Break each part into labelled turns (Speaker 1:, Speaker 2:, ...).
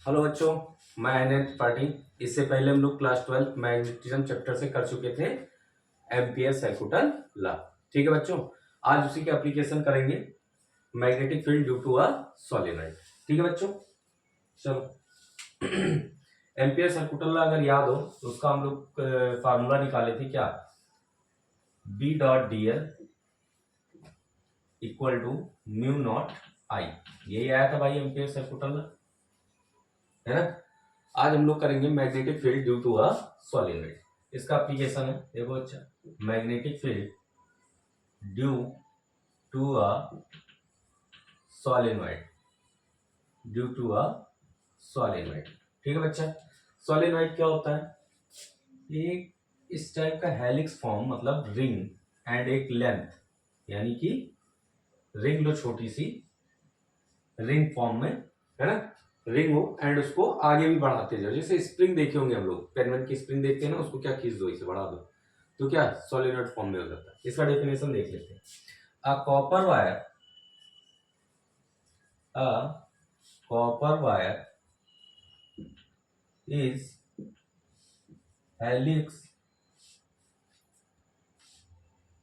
Speaker 1: Hello बच्चों, मैं NN Tripathi. इससे पहले हम लोग क्लास 12 मैग्नेटिज्म चैप्टर से कर चुके थे एम्पियर सर्कुटल लॉ। ठीक है बच्चों, आज उसी के एप्लीकेशन करेंगे magnetic field due to a solenoid. ठीक है बच्चों, चलो एम्पियर सर्कुटल लॉ अगर याद हो तो उसका हम लोग फार्मूला निकाले थे क्या, B dot D L equal to mu naught I. यही आया था भाई एम्पियर सर्कुटल लॉ, है ना। आज हम लोग करेंगे magnetic field due to a solenoid. इसका एप्लीकेशन है, देखो अच्छा, magnetic field due to a solenoid, due to a solenoid. ठीक है बच्चा, सोलेनोइड क्या होता है? एक इस टाइप का हेलिक्स फॉर्म, मतलब रिंग एंड एक लेंथ, यानी कि रिंग लो छोटी सी, रिंग फॉर्म में, है ना, रिंग हो एंड उसको आगे भी बढ़ाते जाओ। जैसे स्प्रिंग देखे होंगे हम लोग, पेनवेन की स्प्रिंग देखते हैं ना, उसको क्या खींच दो, इसे बढ़ा दो तो क्या सोलेनोइड फॉर्म में हो जाता है। इसका डेफिनेशन देख लेते हैं। A copper wire, a copper wire is helix,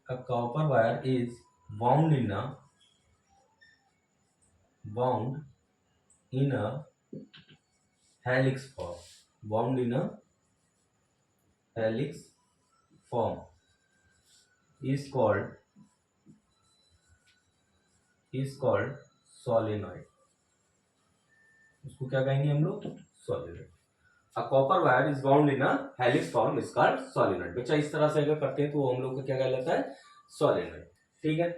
Speaker 1: a copper wire is wound in a helix form, wound in a helix form is called solenoid। उसको क्या कहेंगे हम लोग? solenoid। A copper wire is wound in a helix form is called solenoid। बच्चा इस तरह से अगर करते हैं तो वो हम लोग का क्या कहलाता है? solenoid। ठीक है,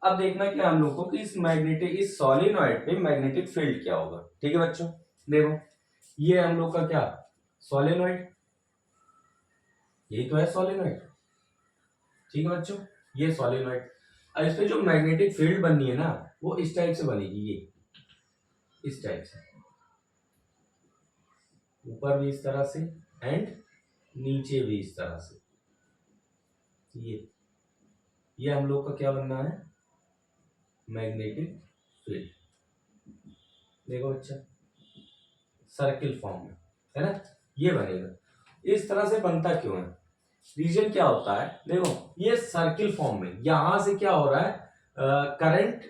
Speaker 1: अब देखना क्या हम लोग को कि इस सोलिनॉइड पे मैग्नेटिक फील्ड क्या होगा। ठीक है बच्चों, देखो ये हम लोग का क्या सोलिनॉइड, यही तो है सोलिनॉइड। ठीक है बच्चों, ये सोलिनॉइड। अब इस पे जो मैग्नेटिक फील्ड बननी है ना, वो इस टाइप से बनेगी, ये इस टाइप से, ऊपर भी इस तरह से एंड नीचे भी इस तरह से। ये हम लोग का क्या बनना है? Magnetic field. देखो अच्छा, सर्किल फॉर्म में, है ना, ये बनेगा। इस तरह से बनता क्यों है? रीजन क्या होता है? देखो ये सर्किल फॉर्म में, यहां से क्या हो रहा है, करंट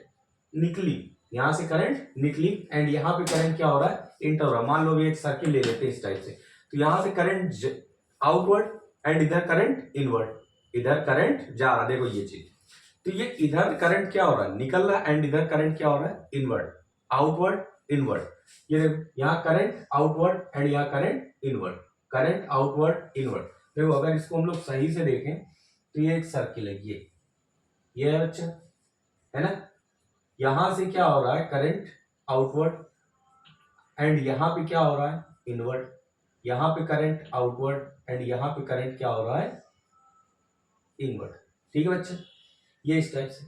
Speaker 1: निकली, यहां से करंट निकली एंड यहाँ पे करंट क्या हो रहा है? इंटर हो रहा है। मान लो भी एक सर्किल ले लेते हैं इस टाइप से, तो यहां से करंट आउटवर्ड एंड इधर करंट इनवर्ड, इधर करंट जा रहा, देखो ये चीज। तो ये इधर करंट क्या हो रहा है? निकल रहा है एंड इधर करंट क्या हो रहा है? Inward, outward, inward. ये देखो यहाँ करंट आउटवर्ड एंड यहाँ current inward, current outward inward. देखो अगर इसको हम लोग सही से देखें तो ये एक सर्किल है, ये है बच्चा, है ना। यहां से क्या हो रहा है? करंट आउटवर्ड एंड यहां पे क्या हो रहा है? इनवर्ड। यहां पे करंट आउटवर्ड एंड यहां पे करंट क्या हो रहा है? इनवर्ड। ठीक है बच्चा, ये इस टाइप से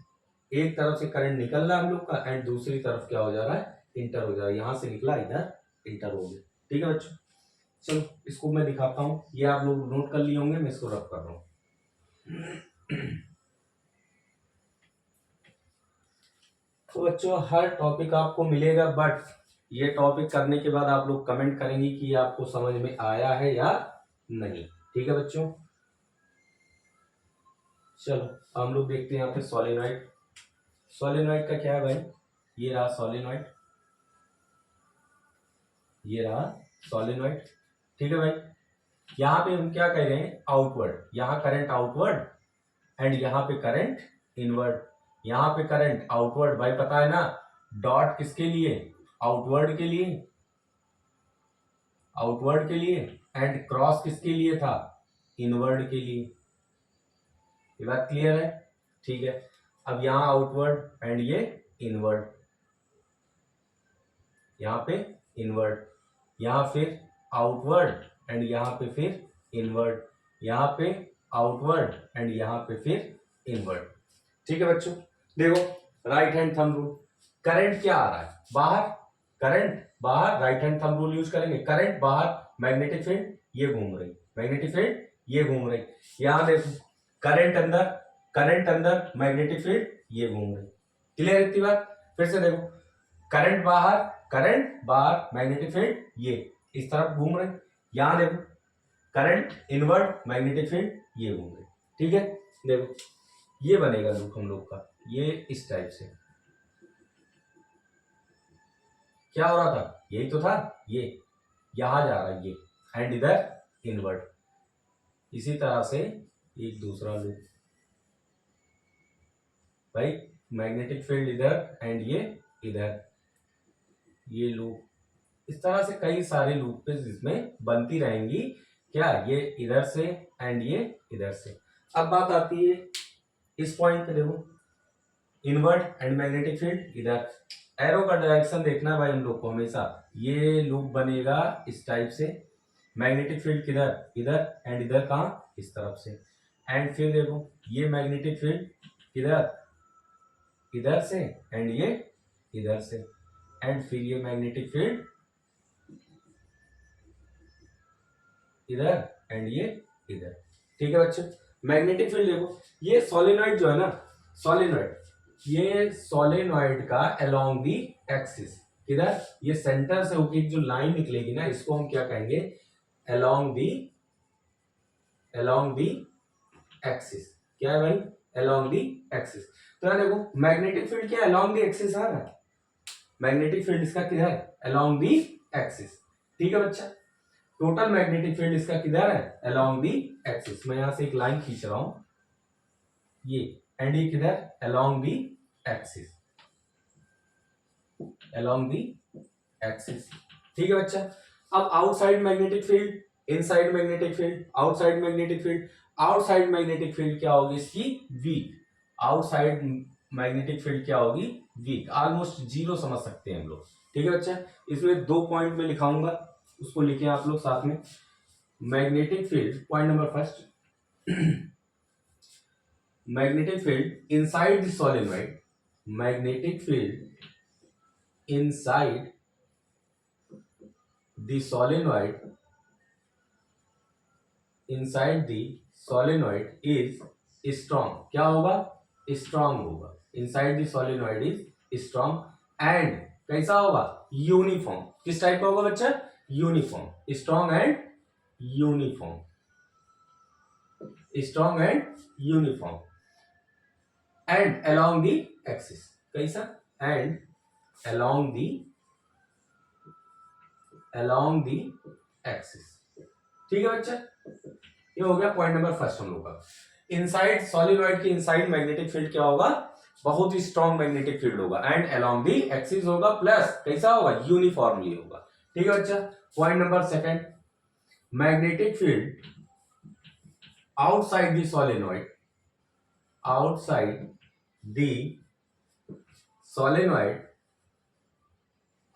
Speaker 1: एक तरफ से करंट निकल रहा है हम लोग का एंड दूसरी तरफ क्या हो जा रहा है? इंटर हो जा रहा है। यहां से निकला, इधर इंटर हो गया। ठीक है बच्चों, चलो इसको मैं दिखाता हूं, ये आप लोग नोट कर लिए होंगे, मैं इसको रब कर रहा हूं। तो बच्चों हर टॉपिक आपको मिलेगा, बट ये टॉपिक करने के बाद आप लोग कमेंट करेंगे कि आपको समझ में आया है या नहीं। ठीक है बच्चों, चलो हम लोग देखते हैं यहाँ पे सोलेनोइड। सोलेनोइड का क्या है भाई? ये रहा सोलेनोइड, ये रहा सोलेनोइड। ठीक है भाई, यहाँ पे हम क्या कह रहे हैं? आउटवर्ड, यहाँ करंट आउटवर्ड एंड यहाँ पे करंट इनवर्ड। यहाँ पे करंट आउटवर्ड, भाई पता है ना, डॉट किसके लिए? आउटवर्ड के लिए, आउटवर्ड के लिए, एंड क्रॉस किसके लिए था? इनवर्ड के लिए। ये बात क्लियर है? ठीक है, अब यहाँ आउटवर्ड एंड ये इनवर्ड, यहाँ पे इनवर्ड, यहाँ फिर आउटवर्ड एंड यहाँ पे फिर इनवर्ड, यहाँ पे आउटवर्ड एंड यहाँ पे फिर इनवर्ड। ठीक है बच्चों, देखो right hand thumb rule, current क्या आ रहा है? बाहर, करंट बाहर, right hand thumb rule use करेंगे। करंट बाहर, मैग्नेटिक फील्ड ये घूम रही, मैग्नेटिक फील्ड ये घूम रही। यहां देखो करंट अंदर, करंट अंदर, मैग्नेटिक फील्ड ये घूम रही। क्लियर इतनी बात? फिर से देखो, करंट बाहर, करंट बाहर, मैग्नेटिक फील्ड ये इस तरफ घूम रहे। यहां देखो करंट इनवर्ट, मैग्नेटिक फील्ड ये घूम रहे। ठीक है, देखो ये बनेगा लूप हम लोग का, ये इस टाइप से। क्या हो रहा था, यही तो था, ये यहां जा रहा है ये, एंड इधर इनवर्ट। इसी तरह से एक दूसरा लूप भाई, मैग्नेटिक फील्ड इधर एंड ये इधर, ये लूप। इस तरह से कई सारे लूप इसमें बनती रहेंगी। क्या, ये इधर से एंड ये इधर से। अब बात आती है इस पॉइंट पे, देखो इनवर्ट एंड मैग्नेटिक फील्ड इधर। एरो का डायरेक्शन देखना है भाई हम लोग को हमेशा। ये लूप बनेगा इस टाइप से, मैग्नेटिक फील्ड किधर, इधर, एंड इधर कहाँ, इस तरफ से। एंड फिर देखो ये मैग्नेटिक फील्ड किधर, इधर से, एंड ये इधर से, एंड फिर ये मैग्नेटिक फील्ड इधर एंड ये इधर। ठीक है बच्चों, मैग्नेटिक फील्ड देखो, ये सोलेनॉइड जो है ना, सोलेनॉइड, ये सोलेनॉइड का अलोंग दी एक्सिस, किधर, ये सेंटर से होकर जो लाइन निकलेगी ना, इसको हम क्या कहेंगे, along the, along the axis. क्या है भाई, अलोंग दी एक्सिस। तो यहाँ देखो मैग्नेटिक फील्ड क्या अलोंग दी एक्सिस है ना, मैग्नेटिक फील्ड इसका किधर है, अलोंग दी एक्सिस। ठीक है बच्चा, टोटल मैग्नेटिक फील्ड इसका किधर है, अलोंग दी एक्सिस। मैं यहां से एक लाइन खींच रहा हूं, ये, एंड ये किधर, along the axis, along the axis. ठीक है बच्चा। अब outside magnetic field, inside magnetic field, outside magnetic field. Outside magnetic field क्या होगी इसकी, वीक। आउटसाइड मैग्नेटिक फील्ड क्या होगी, वीक, ऑलमोस्ट जीरो समझ सकते हैं हम लोग। ठीक है बच्चा, इसमें 2 पॉइंट में लिखाऊंगा, उसको लिखे आप लोग साथ में। Magnetic field, point number first, magnetic field inside the solenoid, magnetic field inside the solenoid, inside the solenoid is strong। क्या होगा, strong होगा। inside the solenoid is strong and कैसा होगा, यूनिफॉर्म। किस टाइप का होगा बच्चा, uniform, strong and uniform, strong and uniform, and along the axis। कैसा, and along the, along the axis। ठीक है बच्चा, ये हो गया पॉइंट नंबर फर्स्ट हम लोग का। इनसाइड सॉलिनॉइड के इनसाइड मैग्नेटिक फील्ड क्या होगा, बहुत ही स्ट्रॉन्ग मैग्नेटिक फील्ड होगा, एंड along the axis होगा, प्लस कैसा होगा, यूनिफॉर्मली होगा। ठीक है बच्चा। Point number second, magnetic field outside the solenoid, outside the solenoid,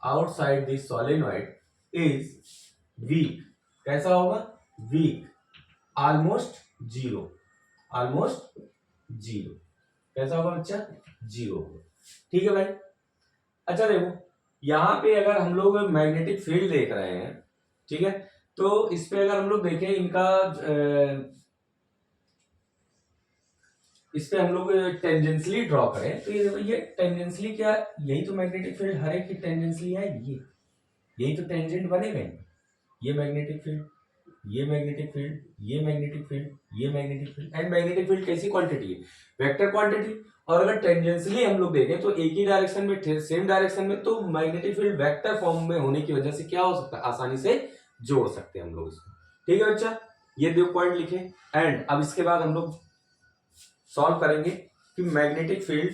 Speaker 1: outside the solenoid is weak। कैसा होगा, weak, almost zero, almost zero. कैसा होगा बच्चा, जीरो होगा। ठीक है भाई। अच्छा देखो, यहां पे अगर हम लोग मैग्नेटिक फील्ड देख रहे हैं, ठीक है, तो इस पे अगर हम लोग देखें इनका इस पे हम लोग टेंजेंशियली ड्रॉ करें, तो ये देखो, ये टेंजेंशियली क्या, यही तो मैग्नेटिक फील्ड हर एक की टेंजेंशियली है, ये यही तो टेंजेंट बनेगा। ये मैग्नेटिक फील्ड, ये मैग्नेटिक फील्ड, ये मैग्नेटिक फील्ड, ये magnetic field, and magnetic field कैसी क्वांटिटी है, वेक्टर क्वांटिटी। और अगर टेंजेंशियली हम लोग देखें तो एक ही डायरेक्शन में, सेम डायरेक्शन में, तो मैग्नेटिक फील्ड वेक्टर फॉर्म में होने की वजह से क्या हो सकता है, आसानी से जोड़ सकते हैं हम लोग इसको। ठीक है बच्चा, ये 2 पॉइंट लिखे। एंड अब इसके बाद हम लोग सॉल्व करेंगे कि मैग्नेटिक फील्ड,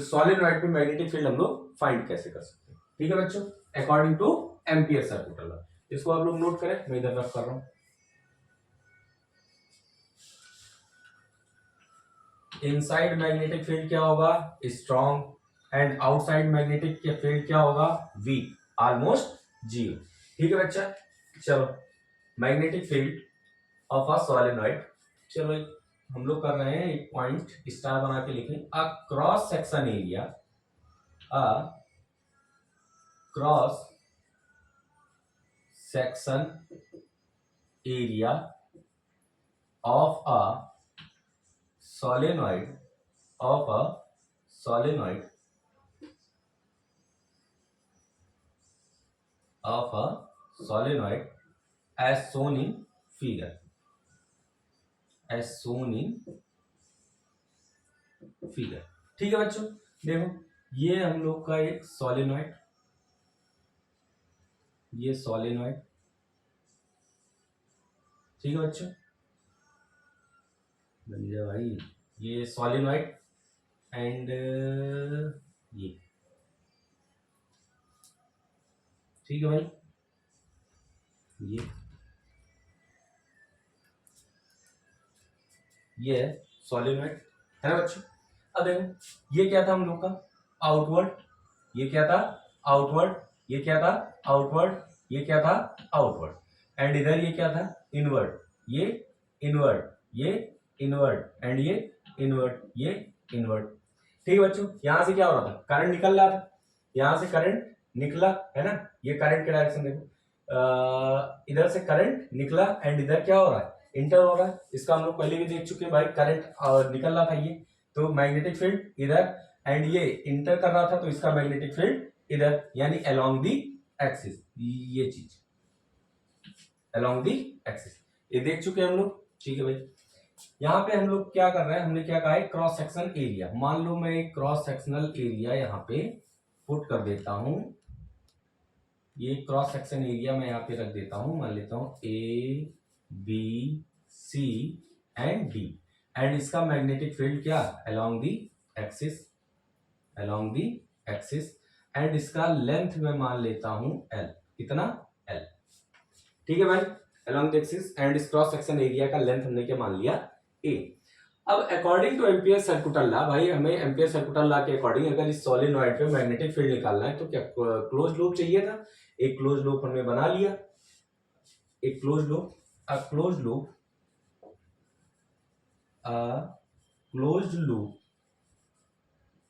Speaker 1: सॉलिनॉइड पे मैग्नेटिक फील्ड हम लोग फाइंड कैसे कर सकते हैं। ठीक है बच्चों, according to ampere circuit law. इसको आप लोग नोट करें, मैं इधर रख कर रहा हूं। इनसाइड मैग्नेटिक फील्ड क्या होगा, strong, and outside magnetic field क्या होगा, वीक, ऑलमोस्ट जीरो। ठीक है बच्चा। चलो, magnetic field of a solenoid, चलो हम लोग कर रहे हैं एक पॉइंट स्टार बना के लिखें, a cross section area, a cross section area of a solenoid, of a solenoid of a solenoid as shown in figure, as shown in figure. ठीक है बच्चों, देखो ये हम लोग का एक सोलेनॉइड, ये सोलेनॉइड, ठीक है बच्चों, बन गया भाई, ये सोलेनॉइड एंड ये, ठीक है भाई, ये है सोलेनॉइड, है ना बच्चों। अब देखो ये क्या था हम लोग का आउटवर्ड, ये क्या था आउटवर्ड, ये क्या था आउटवर्ड, ये क्या था आउटवर्ड, एंड इधर ये क्या था इनवर्ड, ये इनवर्ड, ये इनवर्ड एंड ये इनवर्ड, ये इनवर्ड। ठीक है बच्चों, यहां से क्या हो रहा था, करंट निकल रहा था, यहां से करंट निकला, है ना, ये करंट के डायरेक्शन देखो, इधर से करंट निकला एंड इधर क्या हो रहा है इंटर हो रहा है। इसका हम लोग पहले भी देख चुके हैं भाई, करंट निकल रहा था ये, तो मैग्नेटिक फील्ड इधर एंड ये इंटर कर रहा था, तो इसका मैग्नेटिक फील्ड इधर, यानी अलोंग दी एक्सिस, ये चीज अलोंग दी एक्सिस, ये देख चुके हैं हम लोग। ठीक है भाई, यहाँ पे हम लोग क्या कर रहे हैं, हमने क्या कहा है क्रॉस सेक्शन एरिया। मान लो मैं एक क्रॉस सेक्शनल एरिया यहाँ पे पुट कर देता हूं, ये क्रॉस सेक्शन एरिया मैं यहाँ पे रख देता हूं, मान लेता हूं A B C and D, and इसका मैग्नेटिक फील्ड क्या along the axis, along the axis, and इसका लेंथ मैं मान लेता हूं एल, कितना एल, ठीक है भाई, अलोंग द एक्सिस, एंड इस क्रॉस सेक्शन एरिया का लेंथ हमने क्या मान लिया ए। अब according to Ampere circular law, भाई हमें एम्पियर सर्कुलर लॉ के अकॉर्डिंग अगर इस सोलेनॉइड पे मैग्नेटिक फील्ड निकालना है तो क्या क्लोज लूप चाहिए था, एक क्लोज लूप हमने बना लिया, एक close loop, a close loop, a closed loop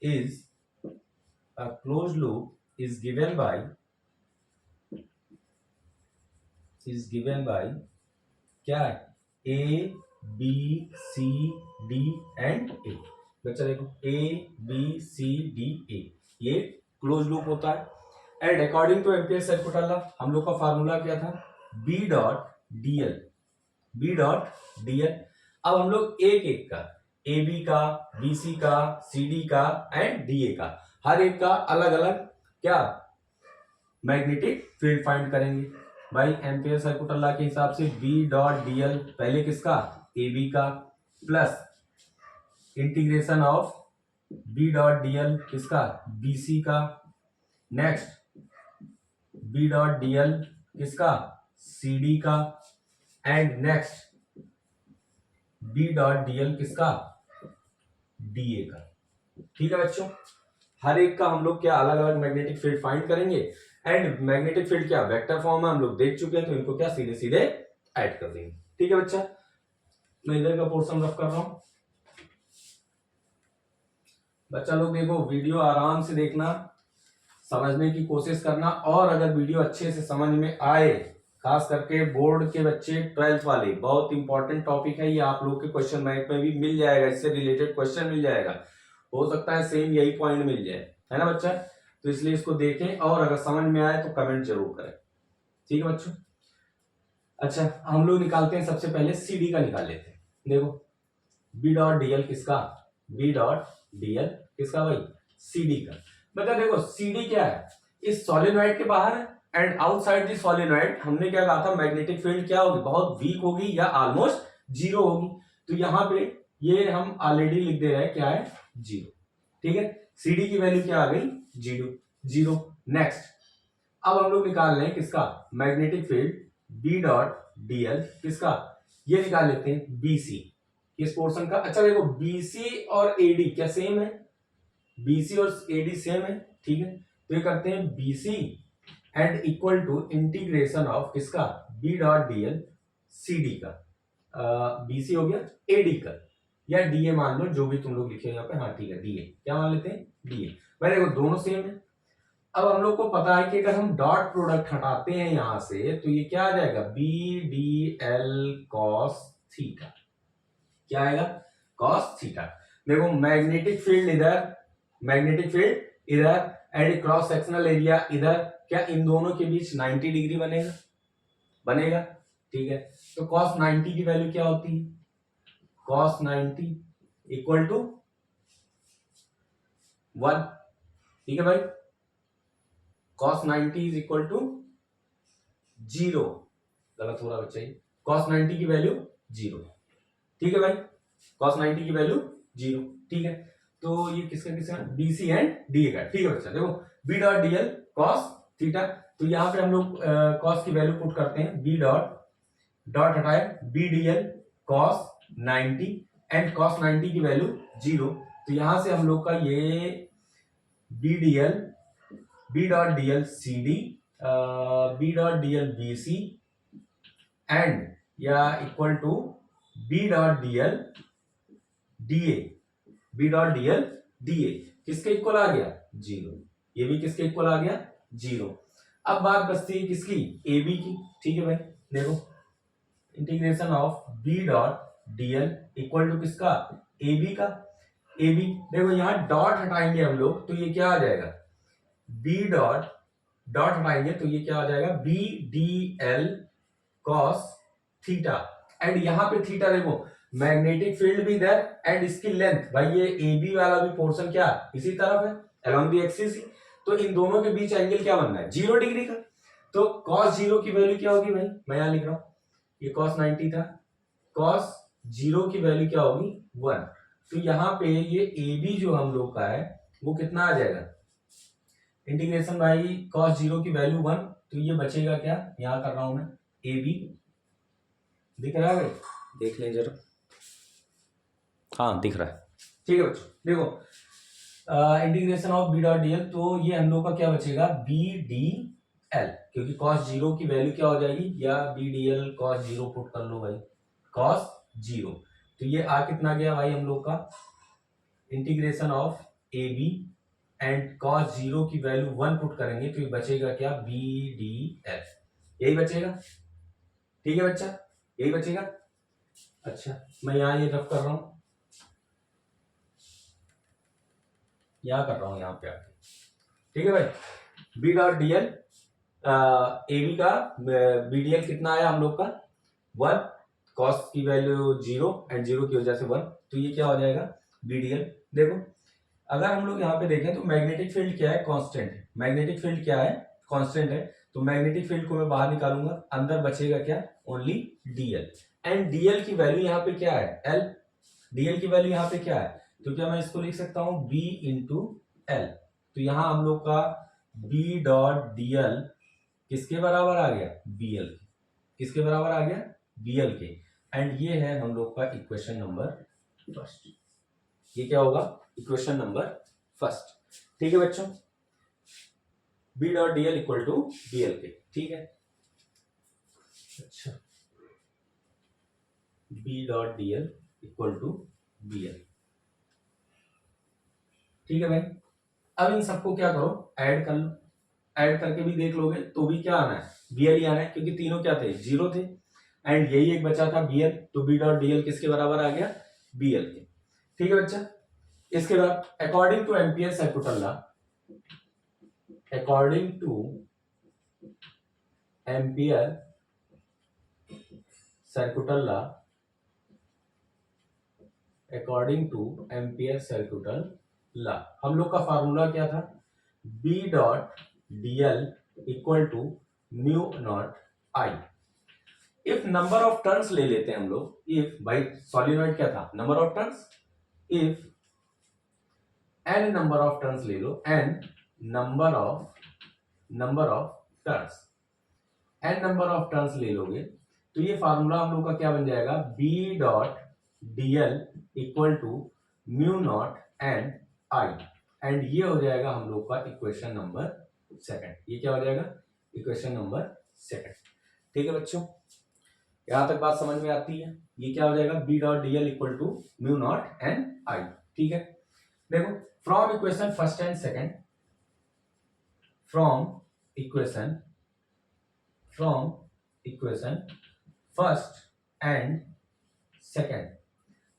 Speaker 1: is a closed loop is given by क्या है A B C D and A. बच्चा देखो ए बी सी डी ए, ये क्लोज लूप होता है। And according to Ampere circular law हम लोग का फार्मूला क्या था, B dot DL, B dot DL. अब हम लोग एक एक का, ए बी का, बी सी का, सी डी का एंड डी ए का, हर एक का अलग अलग क्या मैग्नेटिक फील्ड फाइंड करेंगे। भाई एम्पियर सर्कुलर लॉ के हिसाब से बी डॉट डीएल पहले किसका ए बी का, plus integration of B dot DL किसका बी सी का, नेक्स्ट बी डॉट डीएल किसका सी डी का, and next B dot DL किसका डी ए का। ठीक है बच्चों, हर एक का हम लोग क्या अलग अलग मैग्नेटिक फील्ड फाइंड करेंगे, एंड मैग्नेटिक फील्ड क्या वेक्टर फॉर्म है हम लोग देख चुके हैं, तो इनको क्या सीधे सीधे ऐड कर देंगे। ठीक है बच्चा, मैं इधर का पोर्शन रफ कर रहा हूं, बच्चा लोग देखो वीडियो आराम से देखना, समझने की कोशिश करना, और अगर वीडियो अच्छे से समझ में आए, खास करके बोर्ड के बच्चे 12th वाले, बहुत इंपॉर्टेंट टॉपिक है ये, आप लोग के क्वेश्चन बैंक में भी मिल जाएगा, इससे रिलेटेड क्वेश्चन मिल जाएगा, हो सकता है सेम यही पॉइंट मिल जाए, है ना बच्चा, तो इसलिए इसको देखें, और अगर समझ में आए तो कमेंट जरूर करें। ठीक है बच्चों, अच्छा हम लोग निकालते हैं, सबसे पहले सी डी का निकाल लेते हैं। देखो बी डॉट डीएल किसका, बी डॉट डीएल किसका भाई सी डी का। मतलब देखो सी डी क्या है, इस सोलेनॉइड के बाहर है, एंड आउटसाइड दी सोलेनॉइड हमने क्या कहा था मैग्नेटिक फील्ड क्या होगी बहुत वीक होगी या ऑलमोस्ट जीरो होगी, तो यहाँ पे ये हम ऑलरेडी लिख दे रहे हैं क्या है जीरो। ठीक है, सी डी की वैल्यू क्या आ गई जीरो, जीरो। नेक्स्ट अब हम लोग निकाल रहे हैं किसका magnetic field B dot DL किसका, ये निकाल लेते हैं बीसी किस पोर्शन का। अच्छा देखो बीसी और एडी क्या सेम है, बीसी और एडी सेम है, ठीक है, तो ये करते हैं BC and equal to integration of किसका B dot DL C D का, बीसी हो गया एडी का, या डीए मान लो जो भी तुम लोग लिखे यहाँ पे, हाँ ठीक है डीए, क्या मान लेते हैं डीए। भाई देखो दोनों सेम है। अब हम लोग को पता है कि अगर हम डॉट प्रोडक्ट हटाते हैं यहां से तो ये क्या आ जाएगा B D L cos theta, क्या आएगा कॉस थीटा। देखो मैग्नेटिक फील्ड इधर, मैग्नेटिक फील्ड इधर, एंड क्रॉस सेक्शनल एरिया इधर, क्या इन दोनों के बीच 90 डिग्री बनेगा? बनेगा, ठीक है। तो cos 90 की वैल्यू क्या होती है? cos 90 इक्वल टू 1, ठीक है भाई। cos 90 इज इक्वल टू 0, गलत हो रहा बच्चा ये, cos 90 की वैल्यू 0, ठीक है भाई। cos 90 की वैल्यू 0, ठीक है। तो ये किसका किसका, BC एंड DA का, ठीक है बच्चा। देखो B dot DL cos theta, तो यहाँ पे हम लोग cos की वैल्यू पुट करते हैं, B डॉट डॉट हटाए B DL cos 90 and cos 90 की वैल्यू 0, तो यहां से हम लोग का ये B dot DL CD, B dot DL BC and या equal to B dot DL DA, B dot DL DA किसके इक्वल आ गया? 0। ये भी किसके इक्वल आ गया? 0। अब बात बचती है किसकी? AB की, ठीक है भाई। देखो integration of B dot DL equal to किसका? AB का। AB देखो यहाँ डॉट हटाएंगे हम लोग तो ये क्या आ जाएगा? B डॉट डॉट हटाएंगे तो ये क्या आ जाएगा? B DL cos theta, and यहाँ पे थीटा देखो मैग्नेटिक फील्ड भी इधर एंड इसकी लेंथ, भाई ये AB वाला भी पोर्शन क्या इसी तरफ है अलोंग द एक्सिस ही, तो इन दोनों के बीच एंगल क्या बनना है? 0 डिग्री का। तो cos 0 की वैल्यू क्या होगी भाई? मैं यहां लिख रहा हूं, ये cos 90 था, cos 0 की वैल्यू क्या होगी? 1। तो यहाँ पे ये AB जो हम लोग का है वो कितना आ जाएगा? इंटीग्रेशन भाई cos 0 की वैल्यू 1, तो ये बचेगा क्या? यहां कर रहा हूं मैं, AB दिख रहा है भाई? देख लें जरा, हाँ दिख रहा है, ठीक है बच्चों। देखो integration of B dot DL, तो ये हम लोग का क्या बचेगा? BDL, क्योंकि cos 0 की वैल्यू क्या हो जाएगी? या BDL cos 0 पुट कर लो भाई, cos 0, तो ये आ कितना गया भाई हम लोग का? Integration of AB and cos 0 की वैल्यू 1 पुट करेंगे तो ये बचेगा क्या? BDL, यही बचेगा, ठीक है बच्चा, यही बचेगा। अच्छा मैं यहाँ ये रफ कर रहा हूं, यहाँ कर रहा हूं यहाँ पे आके, ठीक है भाई। B डॉट DL AB का BDL कितना आया हम लोग का? 1, cos की वैल्यू 0 एंड 0 की वजह से 1, तो ये क्या हो जाएगा? BDL। देखो अगर हम लोग यहाँ पे देखें तो मैग्नेटिक फील्ड क्या है? कांस्टेंट है। मैग्नेटिक फील्ड क्या है? कांस्टेंट है। तो मैग्नेटिक फील्ड को मैं बाहर निकालूंगा, अंदर बचेगा क्या? ओनली DL, एंड DL की वैल्यू यहाँ पे क्या है? L। DL की वैल्यू यहाँ पे क्या है? तो क्या मैं इसको लिख सकता हूँ B इंटू L, तो यहाँ हम लोग का B डॉट DL किसके बराबर आ गया? BL के। किसके बराबर आ गया? BL के। एंड ये है हम लोग का इक्वेशन नंबर फर्स्ट। ये क्या होगा? इक्वेशन नंबर फर्स्ट, ठीक है बच्चों। B dot DL equal to BL के, ठीक है। अच्छा B dot DL equal to BL, ठीक है भाई। अब इन सबको क्या करो? ऐड कर लो, ऐड करके भी देख लोगे तो भी क्या आना है? BL ही आना है, क्योंकि तीनों क्या थे? 0 थे, एंड यही एक बचा था BL, तो B डॉट DL किसके बराबर आ गया? BL के, ठीक है बच्चा। इसके बाद according to Ampere circular law, according to Ampere circular law, according to Ampere circular law, हम लोग का फार्मूला क्या था? B dot DL equal to mu naught I। If number of turns ले लेते हैं हम लोग, इफ भाई सॉलिनॉइड क्या था? Number of turns, if n number of turns ले लो, n number of turns, n number of turns ले लोगे तो ये फार्मूला हम लोग का क्या बन जाएगा? B dot DL equal to mu naught N I, and ये हो जाएगा हम लोग का इक्वेशन नंबर सेकंड। ये क्या हो जाएगा? इक्वेशन नंबर सेकंड, ठीक है बच्चों। यहां तक बात समझ में आती है? ये क्या हो जाएगा? B dot DL equal to mu naught N I, ठीक है। देखो from equation first and second, from equation first and second,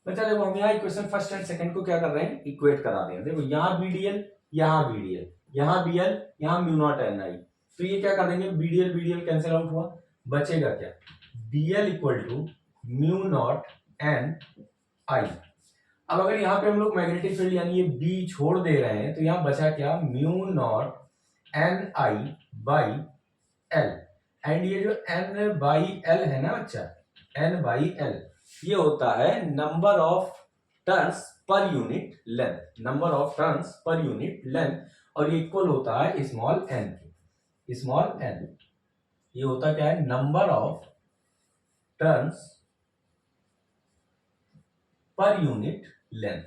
Speaker 1: बच्चा देखो हम यहाँ इक्वेशन फर्स्ट एंड सेकंड को क्या कर रहे हैं? इक्वेट करा रहे हैं। देखो यहाँ BDL, यहाँ BDL, यहाँ BL, यहाँ म्यू नॉट एन आई, तो ये क्या कर देंगे, BDL कैंसिल आउट हुआ, बचेगा क्या, BL equal to mu naught N I. अब अगर यहाँ पे हम लोग मैग्नेटिक फील्ड यानी ये B छोड़ दे रहे हैं तो यहाँ बचा क्या, mu naught N I by L, and ये जो n बाई एल है ना बच्चा, n बाई एल ये होता है number of turns per unit length, number of turns per unit length, और ये इक्वल होता है स्मॉल n के, स्मॉल n ये होता क्या है, number of turns per unit length,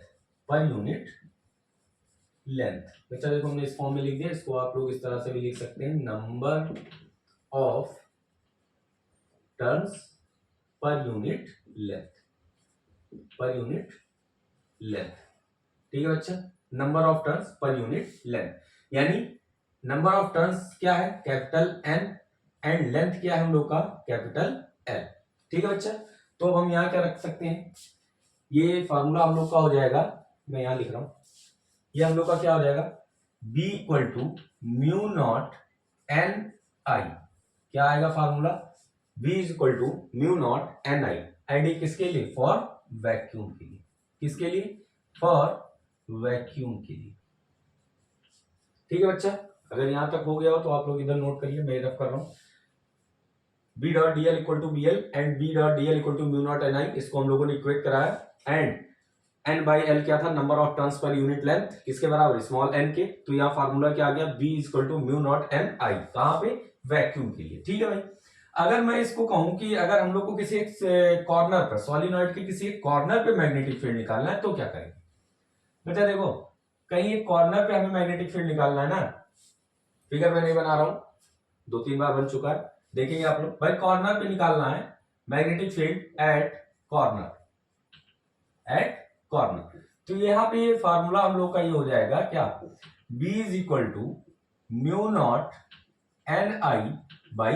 Speaker 1: per unit length. बच्चा देखो हमने इस फॉर्म में लिख दिया, इसको आप लोग इस तरह से भी लिख सकते हैं, number of turns per unit length, per unit length. ठीक है बच्चा, number of turns per unit length, यानी नंबर ऑफ टर्न्स क्या है, कैपिटल N, एंड लेंथ क्या है हम लोग का, कैपिटल L। ठीक है बच्चा, तो अब हम यहाँ क्या रख सकते हैं, ये फार्मूला हम लोग का हो जाएगा, मैं यहाँ लिख रहा हूं, ये हम लोग का क्या हो जाएगा, B equal to mu naught N I, क्या आएगा formula, B is equal to mu naught N I, and ये किसके लिए, फॉर वैक्यूम के लिए, किसके लिए, फॉर वैक्यूम के लिए। ठीक है बच्चा, अगर यहां तक हो गया हो तो आप लोग इधर नोट करिए, मैं रफ कर रहा हूं, B dot D L equal to B L and B dot D L equal to mu naught N I, इसको हम लोगों ने इक्वेट कराया, एंड n बाई एल क्या था, number of turns per unit length, किसके बराबर, स्मॉल n के, तो यहाँ फार्मूला क्या आ गया, B is equal to mu naught N I, कहां पे, वैक्यूम के लिए। ठीक है भाई, अगर मैं इसको कहूं कि अगर हम लोग को किसी एक कॉर्नर पर, सॉलिनॉइड के किसी एक कॉर्नर पे मैग्नेटिक फील्ड निकालना है तो क्या करेंगे बेटा, देखो कहीं एक कॉर्नर पे हमें मैग्नेटिक फील्ड निकालना है ना, फिगर में नहीं बना रहा हूं, 2-3 बार बन चुका है, देखेंगे आप लोग, भाई कॉर्नर पे निकालना है magnetic field at corner, at corner, तो यहाँ पे फार्मूला हम लोग का ये हो जाएगा क्या, B is equal to mu naught N I by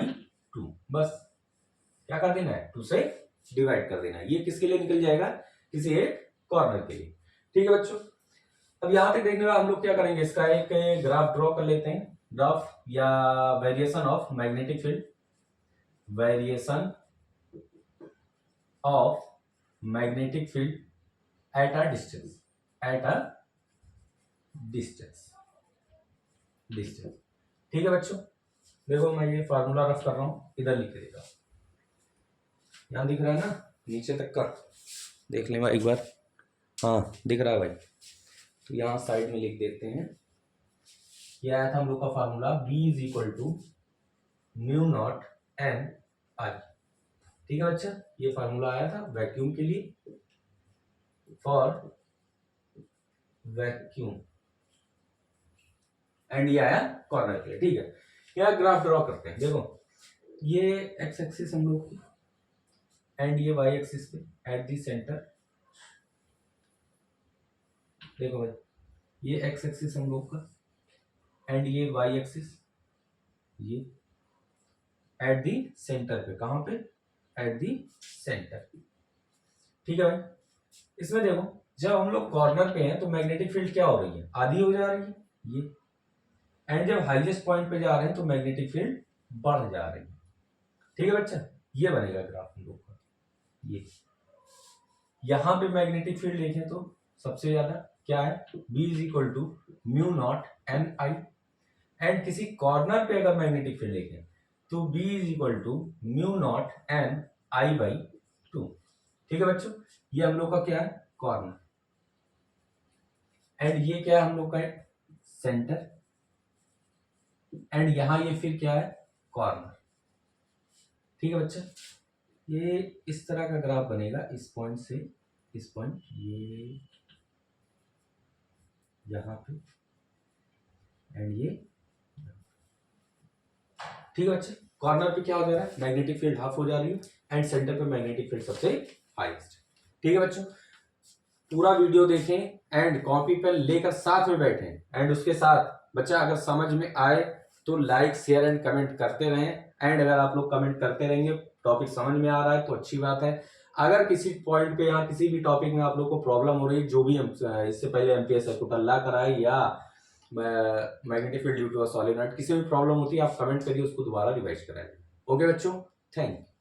Speaker 1: 2, बस क्या कर देना है, 2 से डिवाइड कर देना है, ये किसके लिए निकल जाएगा, किसी एक कॉर्नर के लिए। ठीक है बच्चों, अब यहां तक देखने में हम लोग क्या करेंगे, इसका एक ग्राफ ड्रॉ कर लेते हैं, ग्राफ या variation of magnetic field, variation of magnetic field at a distance, at a distance, distance. ठीक है बच्चों, देखो मैं ये फार्मूला रफ कर रहा हूं, इधर लिख देगा, यहां दिख रहा है ना, नीचे तक का देख लें एक बार, हाँ दिख रहा है भाई, तो यहाँ साइड में लिख देते हैं, ये आया था हम लोग का formula, B is equal to mu naught N I. ठीक है बच्चा, ये फार्मूला आया था वैक्यूम के लिए, फॉर वैक्यूम, एंड ये आया कॉर्नर के लिए। ठीक है, यहाँ ग्राफ ड्रॉ करते हैं, देखो ये एक्स एक्सिस हम लोग की, एंड ये वाई एक्सिस पे एट दी सेंटर, देखो भाई ये एक्स एक्सिस हम लोग का, एंड ये वाई एक्सिस, ये एट दी सेंटर पे, कहां पे, एट दी सेंटर। ठीक है भाई, इसमें देखो जब हम लोग कॉर्नर पे हैं तो मैग्नेटिक फील्ड क्या हो रही है, आधी हो जा रही है ये, एंड जब हाईएस्ट पॉइंट पे जा रहे हैं तो मैग्नेटिक फील्ड बढ़ जा रही है। ठीक है बच्चा, ये बनेगा ग्राफ हम लोग का, ये यहां पे मैग्नेटिक फील्ड देखें तो सबसे ज्यादा क्या है, B is equal to mu naught N I, and किसी कॉर्नर पे अगर मैग्नेटिक फील्ड देखें तो B is equal to mu naught N I by 2। ठीक है बच्चों, ये हम लोग का क्या है, कॉर्नर, एंड ये क्या है हम लोग का सेंटर, एंड यहां ये फिर क्या है, कॉर्नर। ठीक है बच्चा, ये इस तरह का ग्राफ बनेगा, इस पॉइंट से इस पॉइंट, ये यहां पे, एंड ये, ठीक है बच्चे, कॉर्नर पे क्या हो जा रहा है, मैग्नेटिक फील्ड हाफ हो जा रही है, एंड सेंटर पे मैग्नेटिक फील्ड सबसे हाईएस्ट। ठीक है बच्चों, पूरा वीडियो देखें एंड कॉपी पेन लेकर साथ में बैठें, एंड उसके साथ बच्चा अगर समझ में आए तो लाइक शेयर एंड कमेंट करते रहें, एंड अगर आप लोग कमेंट करते रहेंगे, टॉपिक समझ में आ रहा है तो अच्छी बात है। अगर किसी पॉइंट पे या किसी भी टॉपिक में आप लोग को प्रॉब्लम हो रही है, जो भी हम इससे पहले MPS सर्कुलर ला कराए या magnetic field due to a solenoid. किसी भी प्रॉब्लम होती है आप कमेंट करिए, उसको दोबारा रिवाइज कराइए। ओके बच्चों, थैंक यू।